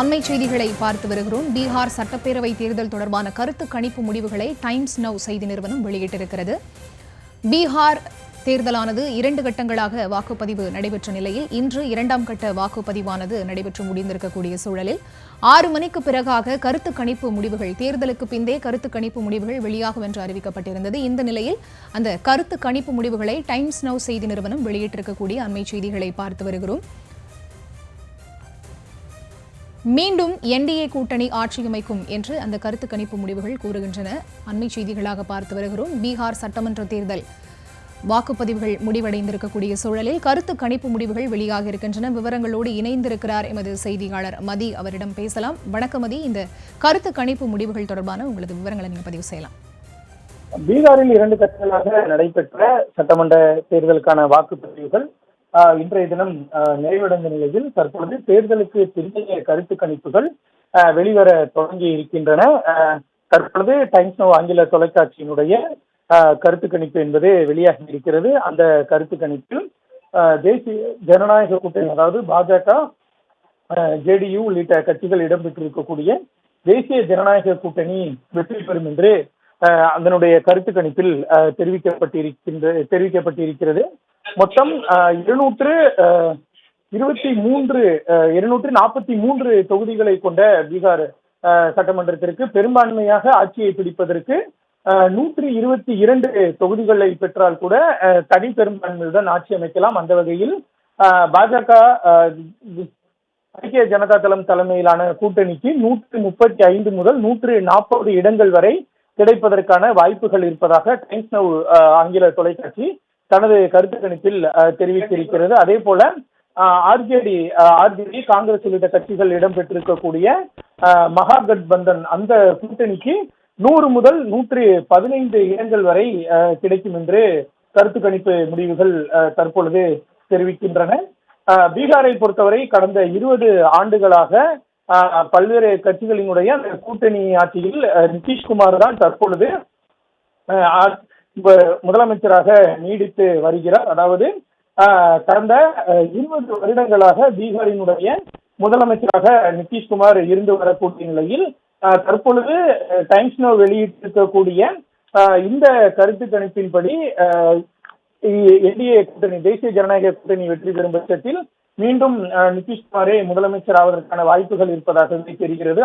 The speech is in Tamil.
அண்மை செய்திகளை பார்த்து வருகிறோம். பீகார் சட்டப்பேரவை தேர்தல் தொடர்பான கருத்து கணிப்பு முடிவுகளை டைம்ஸ் நவ் செய்தி நிறுவனம் வெளியிட்டிருக்கிறது. பீகார் தேர்தலானது 2 கட்டங்களாக வாக்குப்பதிவு நடைபெற்ற நிலையில் இன்று 2ஆம் கட்ட வாக்குப்பதிவானது நடைபெற்று முடிந்திருக்கக்கூடிய சூழலில் 6 மணிக்கு பிறகாக கருத்து கணிப்பு முடிவுகள், தேர்தலுக்கு பிந்தே கருத்து கணிப்பு முடிவுகள் வெளியாகும் என்று அறிவிக்கப்பட்டிருந்தது. இந்த நிலையில் அந்த கருத்து கணிப்பு முடிவுகளை டைம்ஸ் நவ் செய்தி நிறுவனம் வெளியிட்டிருக்கக்கூடிய அண்மை செய்திகளை பார்த்து வருகிறோம். மீண்டும் என்டிஏ கூட்டணி ஆட்சி அமைக்கும் என்று அந்த கருத்து கணிப்பு முடிவுகள் கூறுகின்றன. அண்மை செய்திகளாக பார்த்து வருகிறோம். பீகார் சட்டமன்ற தேர்தல் வாக்குப்பதிவுகள் முடிவடைந்திருக்கக்கூடிய சூழலில் கருத்து கணிப்பு முடிவுகள் வெளியாக இருக்கின்றன. விவரங்களோடு இணைந்திருக்கிறார் எமது செய்தியாளர் மதி. அவரிடம் பேசலாம். வணக்கம் மதி, இந்த கருத்து கணிப்பு முடிவுகள் தொடர்பான உங்களது விவரங்களை நீங்க பதிவு செய்யலாம். பீகாரில் 2 கட்டங்களாக நடைபெற்ற சட்டமன்ற தேர்தலுக்கான வாக்குப்பதிவுகள் இன்றைய தினம் நிறைவடைந்த நிலையில் தற்பொழுது தேர்தலுக்கு பிந்தைய கருத்து கணிப்புகள் வெளிவர தொடங்கி இருக்கின்றன. தற்பொழுது டைம்ஸ் நவ் ஆங்கில தொலைக்காட்சியினுடைய கருத்து கணிப்பு என்பது வெளியாகி இருக்கிறது. அந்த கருத்து கணிப்பில் தேசிய ஜனநாயக கூட்டணி, அதாவது பாஜக, ஜேடியு உள்ளிட்ட கட்சிகள் இடம்பெற்றிருக்கக்கூடிய தேசிய ஜனநாயக கூட்டணி வெற்றி பெறும் என்று அதனுடைய கருத்து கணிப்பில் தெரிவிக்கப்பட்டிருக்கிறது. மொத்தம் 243 தொகுதிகளை கொண்ட பீகார் சட்டமன்றத்திற்கு பெரும்பான்மையாக ஆட்சியை பிடிப்பதற்கு 122 தொகுதிகளை பெற்றால் கூட தனி பெரும்பான்மையுடன் ஆட்சி அமைக்கலாம். அந்த வகையில் பாஜக ஐக்கிய ஜனதா தளம் தலைமையிலான கூட்டணிக்கு 135 முதல் 140 இடங்கள் வரை கிடைப்பதற்கான வாய்ப்புகள் இருப்பதாக டைம்ஸ் நவ் ஆங்கில தொலைக்காட்சி தனது கருத்து கணிப்பில் தெரிவித்திருக்கிறது. அதே போல ஆர்ஜேடி, காங்கிரஸ் உள்ளிட்ட கட்சிகள் இடம்பெற்றிருக்கக்கூடிய மகாகட்பந்தன், அந்த கூட்டணிக்கு 100 முதல் 115 இடங்கள் வரை கிடைக்கும் என்று கருத்து கணிப்பு முடிவுகள் தற்பொழுது தெரிவிக்கின்றன. பீகாரை பொறுத்தவரை கடந்த 20 ஆண்டுகளாக பல்வேறு கட்சிகளினுடைய அந்த கூட்டணி ஆட்சியில் நிதிஷ்குமார் தான் தற்பொழுது முதலமைச்சராக நீடித்து வருகிறார். அதாவது கடந்த 20 வருடங்களாக பீகாரினுடைய முதலமைச்சராக நிதிஷ்குமார் இருந்து வரக்கூடிய நிலையில் தற்பொழுது டைம்ஸ் நவ் வெளியிட்டிருக்கக்கூடிய இந்த கருத்து கணிப்பின்படி என்டிஏ கூட்டணி, தேசிய ஜனநாயக கூட்டணி வெற்றி பெறும் பட்சத்தில் மீண்டும் நிதிஷ்குமாரே முதலமைச்சர் ஆவதற்கான வாய்ப்புகள் இருப்பதாக தெரிகிறது.